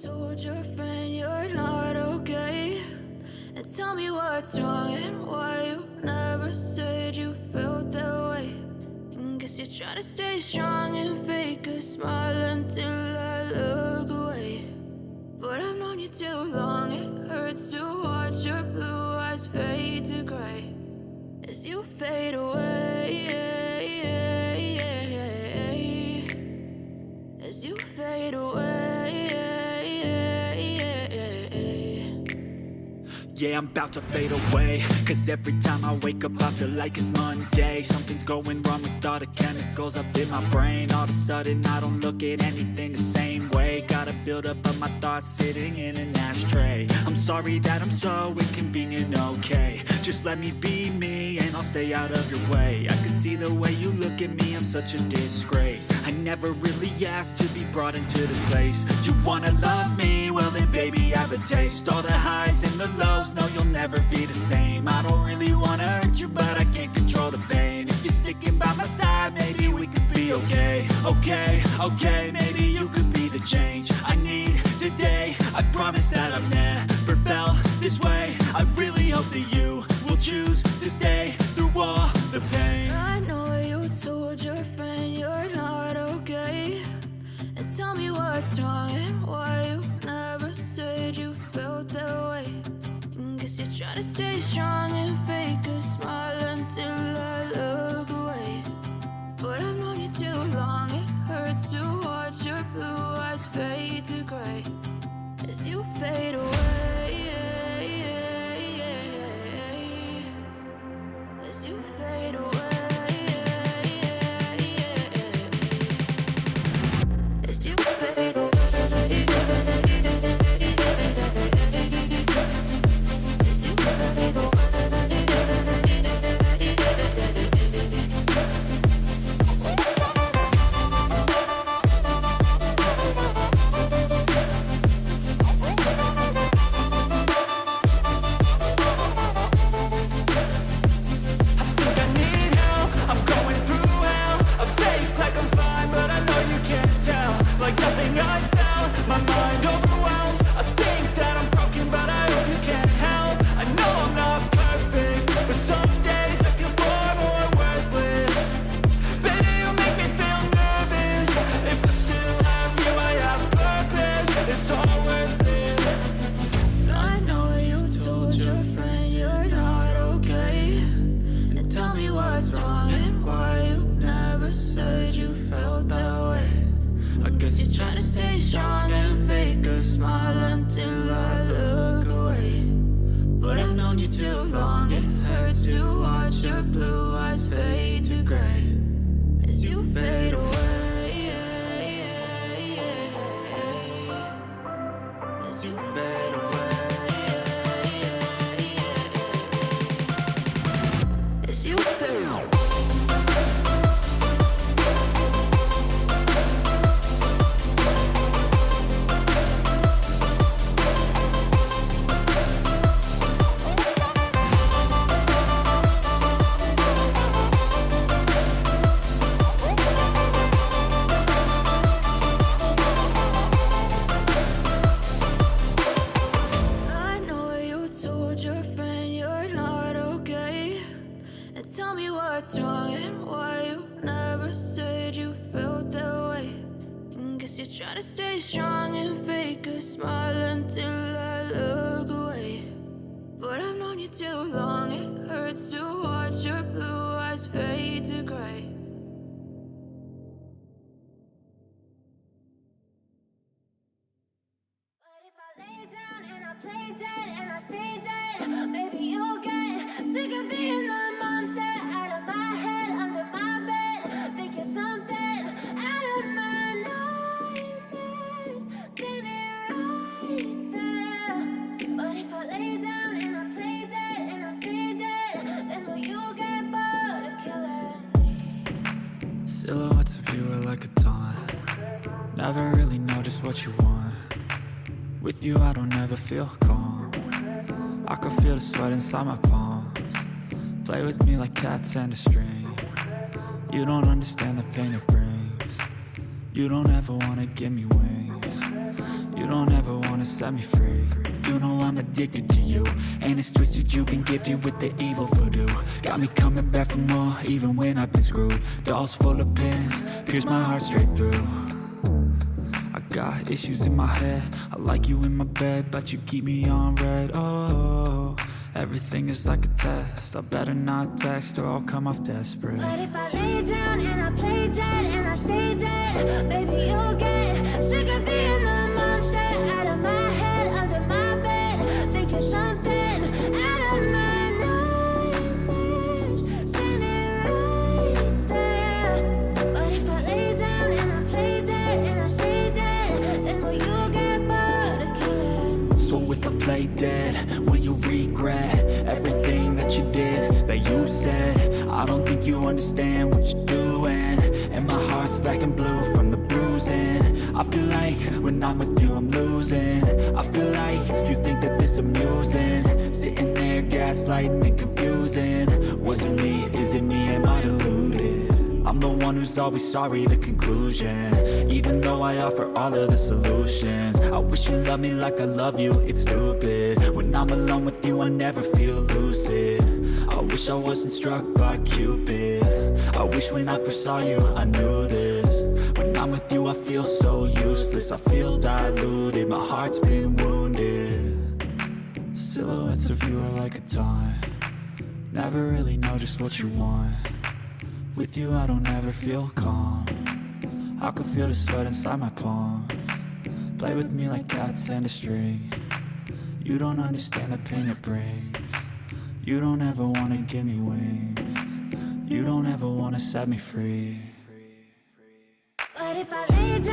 told your friend you're not okay? And tell me what's wrong and why you never said you felt that way. And guess you're trying to stay strong and fake a smile until I look away. But I've known you too long, it hurts to watch your blue eyes fade to gray as you fade away, as you fade away. Yeah, I'm about to fade away, cause every time I wake up I feel like it's Monday. Something's going wrong with all the chemicals up in my brain. All of a sudden I don't look at anything the same way. Gotta build up of my thoughts sitting in an ashtray. I'm sorry that I'm so inconvenient, okay? Just let me be me and I'll stay out of your way. I can see the way you look at me, I'm such a disgrace. I never really asked to be brought into this place. You wanna love me? Well then baby have a taste. All the highs and the lows, no you'll never be the same. I don't really wanna hurt you but I can't control the pain. If you're sticking by my side maybe we could be okay. Okay, maybe you could be the change I need today. I promise that I've never felt this way. I really hope that you will choose to stay through all the pain. I know you told your friend you're not okay. And tell me what's wrong and why you never said you felt that way. And guess you're trying to stay strong and fake a smile until I look away. But I've known you too long, it hurts to watch your blue eyes fade to gray as you fade away, as you fade away, as you fade away. Silhouettes of you are like a taunt. Never really know just what you want. With you I don't ever feel calm. I can feel the sweat inside my palms. Play with me like cats and a string. You don't understand the pain it brings. You don't ever wanna give me wings. You don't ever wanna set me free. You know I'm addicted to you, and it's twisted, you've been gifted with the evil voodoo. Got me coming back for more, even when I've been screwed. Dolls full of pins, pierce my heart straight through. I got issues in my head, I like you in my bed, but you keep me on red. Oh, everything is like a test, I better not text or I'll come off desperate. But if I lay down and I play dead and I stay dead, baby, you'll get sick of being the monster out of my head, under my bed, thinking something out of my nightmares, standing right there. But if I lay down and I play dead and I stay dead, then will you get bored of killing? So if I play dead, will you regret everything that you did, that you said? I don't think you understand what you're doing, and my heart's black and blue from the bruising. I feel like when I'm with you I'm losing. I feel like you think that this amusing, sitting there gaslighting and confusing. Was it me? Is it me? Am I deluded? I'm the one who's always sorry, the conclusion, even though I offer all of the solutions. I wish you loved me like I love you, it's stupid. When I'm alone with you I never feel lucid. I wish I wasn't struck by Cupid. I wish when I first saw you I knew this. When I'm with you I feel so useless, I feel diluted, my heart's been wounded. Silhouettes of you are like a taunt, never really know just what you want. With you I don't ever feel calm, I can feel the sweat inside my palms. Play with me like cats and a string, you don't understand the pain it brings. You don't ever wanna give me wings, you don't ever wanna set me free. But if I lay down